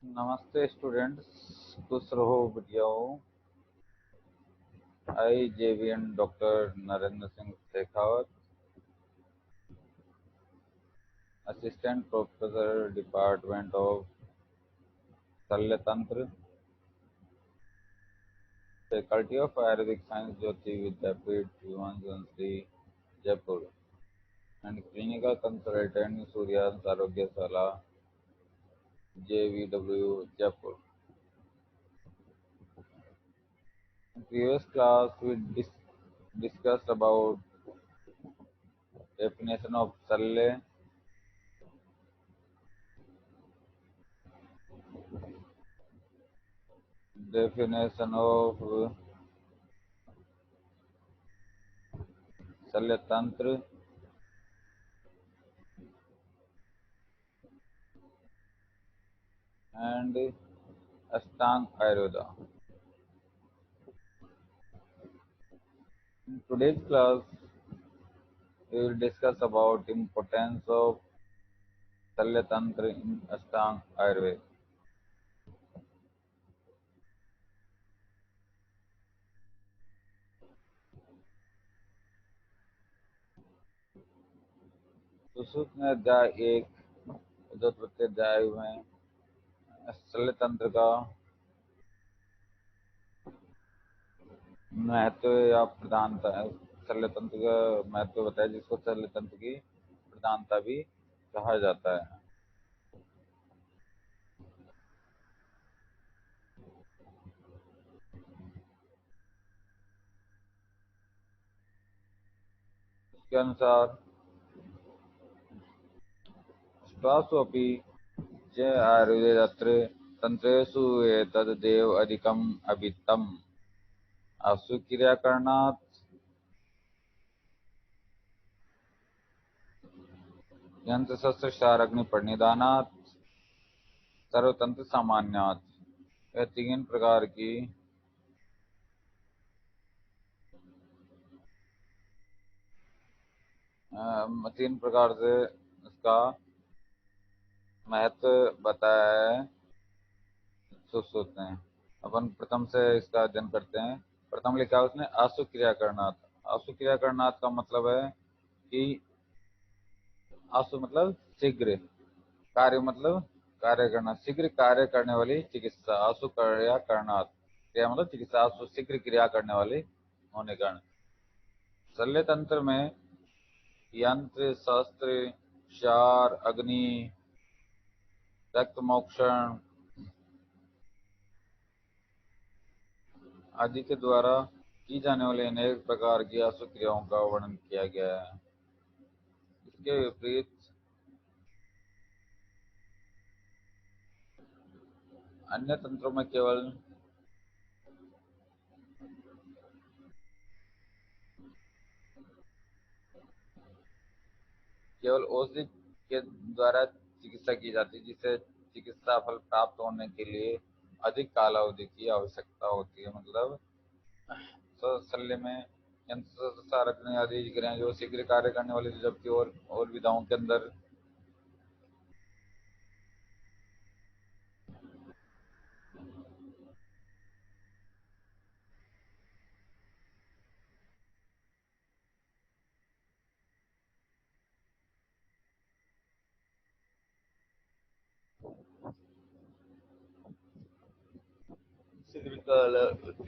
नमस्ते स्टूडेंट्स, खुश रहो बटियाओ। I JVN doctor Narendra Singh Shekhawat, assistant professor department of Shalya Tantra, faculty of Ayurvedic science, Jyoti Vidyapeeth, Bhiwani, Jaipur, and clinical consultant Suryansh Arogyashala, JVW, Jaipur. In previous class, we discussed about definition of Shalya, definition of शल्य तंत्र, and Ashtanga Ayurveda. In today's class, we will discuss about importance of Shalya Tantra in Ashtanga Ayurveda. Sushruta में अध्याय 1, उद्योतपत्ति अध्याय में शल्य तंत्र का महत्व या प्रधानता, शल्य तंत्र का महत्व बताया, जिसको शल्य तंत्र की प्रधानता भी कहा जाता है। इसके अनुसार स्वास्वपि च आयुर्वेदत्र तंत्रेषु एतद्देव अधिकम् अभितम् आशुक्रियाकरणात् यंत्र शस्त्र क्षार अग्नि प्रणिधानात् सर्वतंत्र सामान्यात्। यह तीन प्रकार की तीन प्रकार से इसका महत्व बताया है सुश्रुत ने। अपन प्रथम से इसका अध्ययन करते हैं। प्रथम लिखा है उसने आशु क्रिया करनाथ। आशु क्रिया करनाथ का मतलब है कि आशु मतलब शीघ्र, कार्य मतलब कार्य करना, शीघ्र कार्य करने वाली चिकित्सा। आशु क्रिया करनाथ, क्रिया मतलब चिकित्सा, आशु शीघ्र क्रिया करने वाली होने कारण। शल्य तंत्र में यंत्र शस्त्र क्षार अग्नि रक्त मोक्षण आदि के द्वारा की जाने वाली अनेक प्रकार की आशु क्रियाओं का वर्णन किया गया है। इसके विपरीत अन्य तंत्रों में केवल औषधि के द्वारा चिकित्सा की जाती है, जिससे चिकित्सा फल प्राप्त होने के लिए अधिक कालावधि की आवश्यकता होती है। मतलब शल्य में यंत्र सारकनी आदि क्रियाएं जो शीघ्र कार्य करने वाली, जबकि और विधाओं के अंदर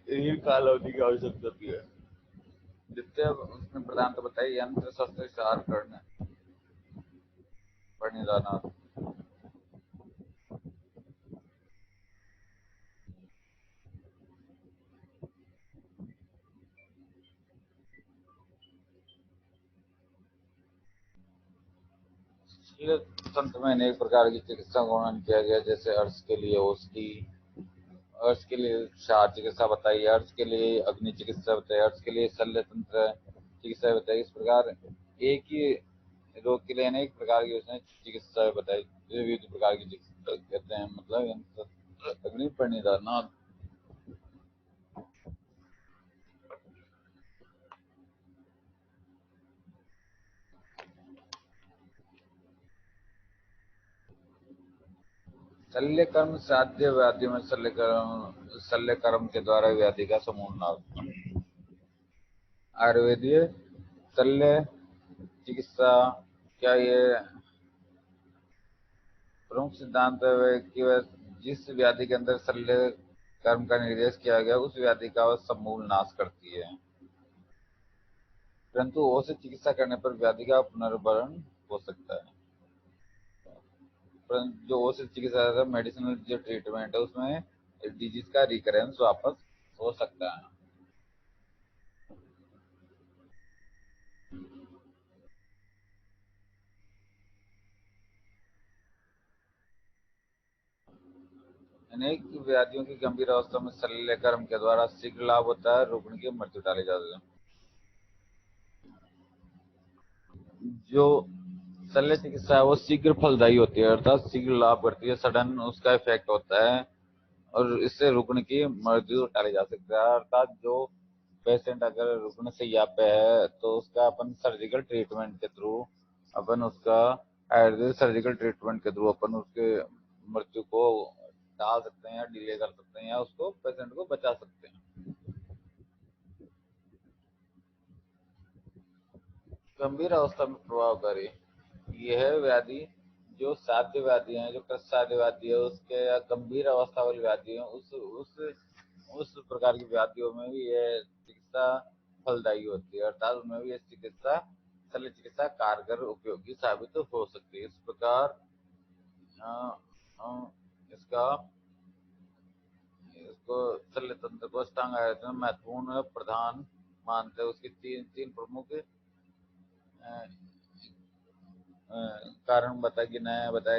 दीर्घ कालावधि की आवश्यकता होती है। द्वितीय उसने प्रधानता बताई यंत्र शस्त्र क्षार करने प्रणिधान। तंत्र में अनेक प्रकार की चिकित्सा का वर्णन किया गया, जैसे अर्श के लिए औषधि, अर्श के लिए क्षार चिकित्सा बताई, अर्श के लिए अग्नि चिकित्सा बताई, अर्श के लिए शल्य तंत्र चिकित्सा बताई। इस प्रकार एक ही रोग के लिए अनेक प्रकार की उसने चिकित्सा बताई, विविध प्रकार की चिकित्सा कहते हैं। मतलब अग्नि प्रणिधान। शल्य कर्म साध्य व्याधि में शल्य कर्म के द्वारा व्याधि का समूल नाश। आयुर्वेदीय शल्य चिकित्सा क्या ये प्रमुख सिद्धांत है कि वह जिस व्याधि के अंदर शल्य कर्म का निर्देश किया गया उस व्याधि का वह समूल नाश करती है, परंतु औषध चिकित्सा करने पर व्याधि का पुनर्भरण हो सकता है। परंतु जो औषध चिकित्सा है, मेडिसिनल जो ट्रीटमेंट है, उसमें डिजीज का रिकरेंस वापस हो सकता है। अनेक व्याधियों की गंभीर अवस्था में शल्य कर्म के द्वारा शीघ्र लाभ होता है, रुग्ण की मृत्यु टाली जाती है। जो शल्य चिकित्सा है वो शीघ्र फलदायी होती है, अर्थात शीघ्र लाभ करती है, सडन उसका इफेक्ट होता है और इससे रुग्ण की मृत्यु टाली जा सकती है। अर्थात जो पेशेंट अगर रुग्ण शैय्या पे है तो उसका अपन सर्जिकल ट्रीटमेंट के थ्रू अपन उसका आयुर्वेदिक सर्जिकल ट्रीटमेंट के थ्रू अपन उसके मृत्यु को टाल सकते हैं या डिले कर सकते हैं या उसको पेशेंट को बचा सकते हैं। गंभीर अवस्था में प्रभावकारी यह व्याधि जो साध्य व्याधि है, जो कष्ट साध्य व्याधि है, उसके या गंभीर अवस्था वाली व्याधि है, उस प्रकार की व्याधियों में भी यह चिकित्सा फलदायी होती है, अर्थात उनमें भी यह चिकित्सा शल्य चिकित्सा कारगर उपयोगी साबित हो सकती है। इस प्रकार अ, अ, इसका इसको शल्य तंत्र को अष्टांग आयुर्वेद में महत्वपूर्ण प्रधान मानते हैं। उसकी तीन तीन प्रमुख कारण बताए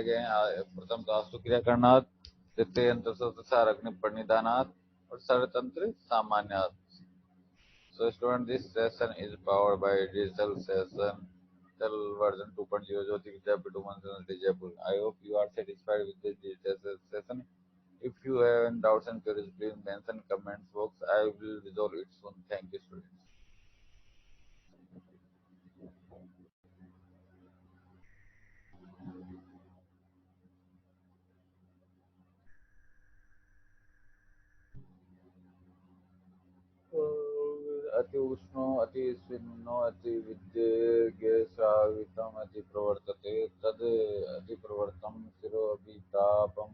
गए हैं। प्रथम तो आशुक्रिया करना, द्वितीय अंतरसार प्रणिधानात् और सर्वतंत्र सामान्यात्। So student, this session is powered by digital session digital version 2.0 Jyoti Vidyapith Human Jaipur. I hope you are satisfied with this digital session. If you have any doubts and queries, please mention comments box. I will resolve it soon. Thank you, students. अति उष्णो अति स्विन्नो अति विद्ये श्रावितम अति प्रवर्तते तद अति प्रवर्तम शिरो अभितापम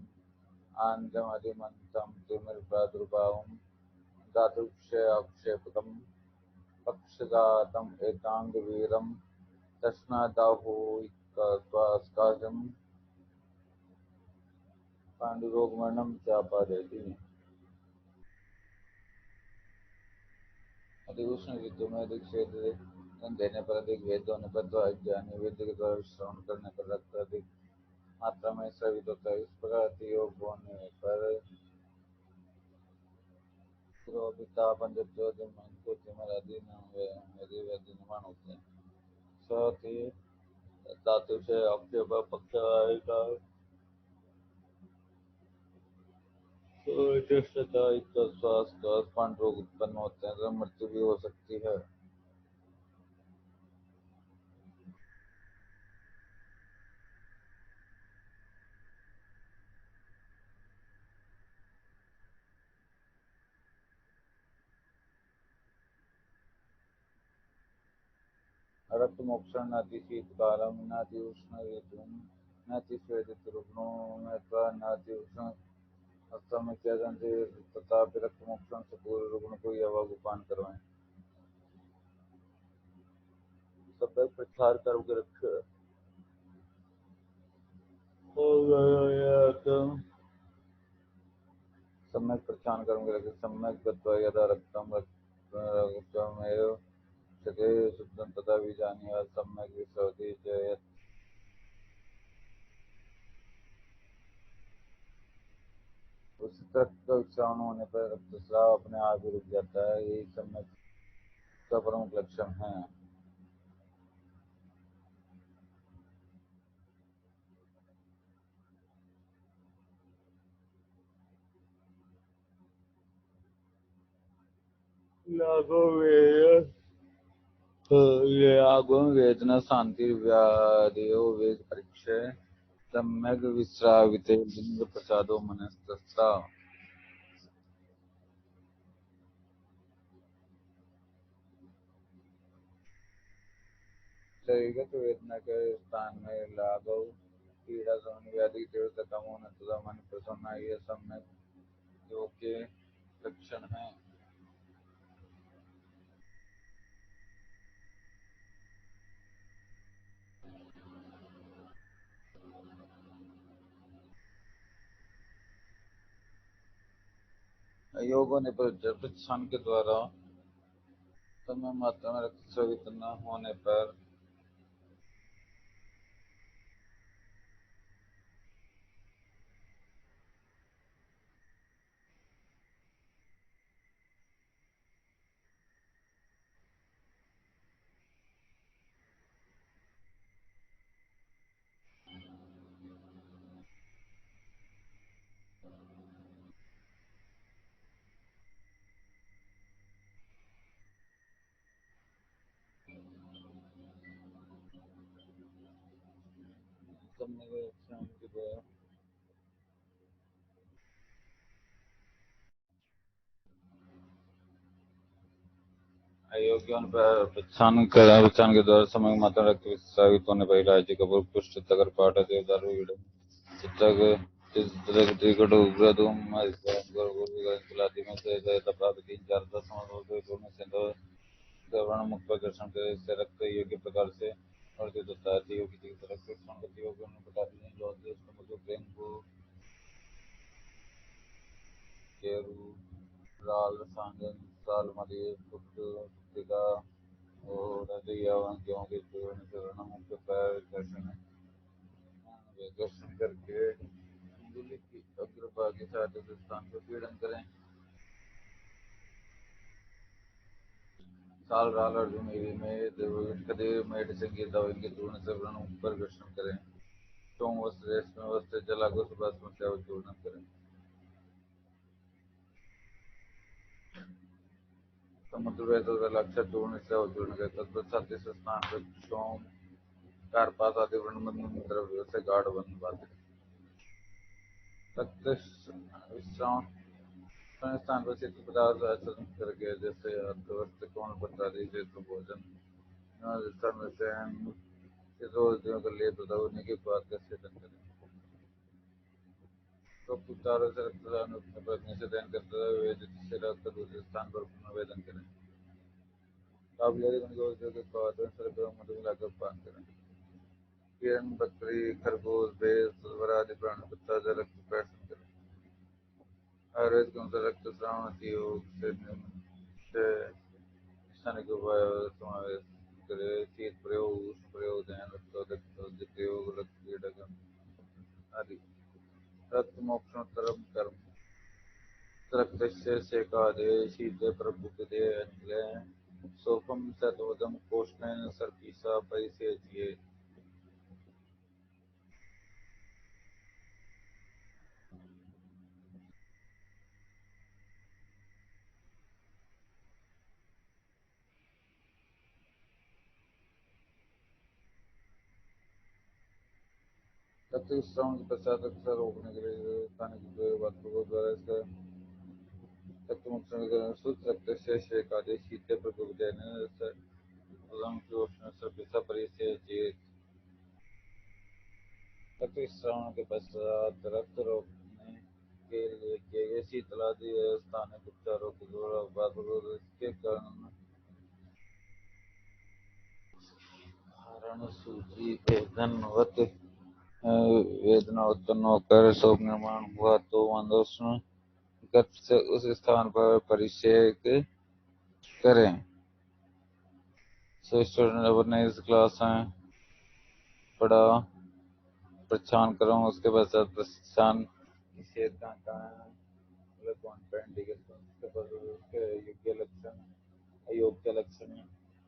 आंद्रम अधिमंतम तिमिर प्रादुर्भावम धातुक्षय अक्षेपकम पक्षघातम एकांग वीरम तस्नादाहुस्काशम पांडुरोगमणम चापादेति। अधिक उष्ण ऋतु में अधिक स्वेद देने पर, अधिक वेद होने पर, तो अज्ञानी वेद के द्वारा श्रवण करने पर रक्त अधिक मात्रा में स्रावित होता है। इस प्रकार अति योग होने पर पिता पंचोत्तर मन को तिमर आदि निर्माण होते हैं। साथ ही धातु से अक्षेप पक्ष आएगा तो श्वास का पांड रोग उत्पन्न होते हैं तो मृत्यु भी हो सकती है। रक्तमोक्षण नाति शीतकालम नाति उष्ण ऋतु नाति स्वेद रुग्णों नाति उष्ण हस्तम इत्यादि तथा रक्तमोक्षण से पूर्व रुग्ण को यह उपान करवाएं। सब प्रचार कर रखे हो गया तो सम्यक प्रचान कर्म के सम्यक गत्वा यदा रक्तम रक्तमेव क्षते शुद्धं तथा बीजानि सम्यक विश्रवति चेत्। उस रक्त का श्रावण होने पर रक्तस्राव अपने आप ही रुक जाता है, यही सम्यक का प्रमुख लक्षण है। आगम वेदना शांति व्याधियो वेग परीक्षे सम्यग् विश्राविते लिंग प्रसादो मनस्तस्ता। शरीरगत वेदना के स्थान में लाघव, पीड़ा, शमन, व्याधि, तीव्रता कम होना तथा मन प्रसन्न, ये सम्यक योग के लक्षण हैं। योगों ने प्रतिष्ठान के द्वारा समय मात्रा में रक्त स्रावित न होने पर सम्यक लक्षण के द्वारा अयोग्य पर प्रतिष्ठान के द्वारा समय मात्रा में रक्त स्रावित होने पर राज्य कपूर पुष्ट तगर पाठ देवदारू चित्रक टिकट उग्रदुम गुलादी में से प्राप्त 3 4 10 वर्ण मुक्त प्रदर्शन करे इससे रक्त योग्य प्रकार से वर्धित होता है। योगी की तरफ से संगति योग बता दीजिए जो देश मधु प्रेम को केरु राल सांगन साल मदे पुत्रिका और हृदय के चरण मुक्त पैर दर्शन करके अंगुली की अग्रभाग के साथ उस स्थान पर पीड़न करें। साल राल अर्जुन में कदेव मेड संगीत के चूर्ण से व्रण ऊपर घर्षण करें। सोम वस्त्र रेशम वस्त्र जला को सुबह से चूर्ण करें। समुद्र वेद लक्ष्य चूर्ण से चूर्ण करें। तत्पश्चात इस स्थान पर सोम कार्पास आदि वर्ण द्रव्यों से गाढ़ बंध बांधे। रक्त विश्राम स्थान पर शीतल पदार्थ आचरण करके जैसे अर्थवस्त्र कौन पत्र आदि से भोजन स्थान से शीतोदियों का लेप तथा उन्हीं के बाद का सेवन करें। तो उपचारों से रक्तदान अपने से दान करते हुए वेदित से रक्त दूसरे स्थान पर पुनर्वेदन करें। काबिलियत के स्वाद मधु मिलाकर पान करें। किरण बकरी खरगोश भैंस सूअर आदि प्राणी कुत्ता से रक्त प्रशन करें। आयुर्वेद के अनुसार रक्त श्रावण योग से निशाने के उपाय समावेश करे। शीत प्रयोग उष्ण प्रयोग ध्यान रक्तोदक प्रयोग रक्त पीड़क आदि। रक्त मोक्षणोत्तरम कर्म रक्तस्य सेकादे शीते प्रभुपदे अंजले सोफम सतोदम कोष्णेन सर्पीसा परिसेच्ये। रक्त श्रवण के पश्चात रक्त रोकने के लिए खाने की बातों द्वारा इसका रक्त मोक्षण शुद्ध रक्त से एकादश शीते प्रभुपदे कोष्ण सर्पीसा परिसेच्ये। रक्त श्रवण के पश्चात रक्त रोकने के लिए किए गए शीतलादि स्थानिक उपचारों के द्वारा इसके कारण हरण सूजी वेदनवत वेदना उत्पन्न होकर शोक निर्माण हुआ तो मंदोष्ण गत से उस स्थान पर परिषेक करें। सो स्टूडेंट अपने इस क्लास में पढ़ा प्रस्थान करूँ उसके पश्चात प्रस्थान निषेध का कॉन्ट्राइंडिकेशन उसके योग्य लक्षण अयोग्य लक्षण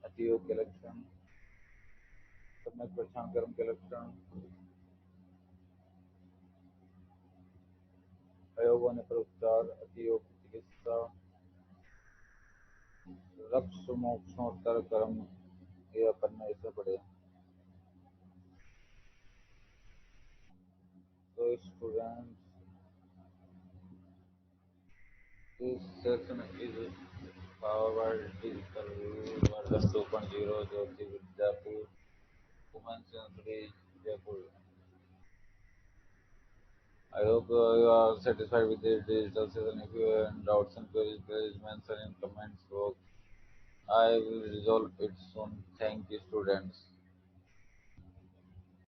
अतियोग्य लक्षण सम्यक प्रस्थान कर्म के लक्षण अयोग होने पर उपचार अतियोग चिकित्सा रक्ष मोक्षोत्तर कर्म ये अपन ऐसे पढ़े। So students, this session is powered digital version 2.0 Jyoti Vidyapur, Women's University, Jaipur. I hope you are satisfied with the digital session. If you have any doubts and queries, please mention in comments box. I will resolve it soon. Thank you, students.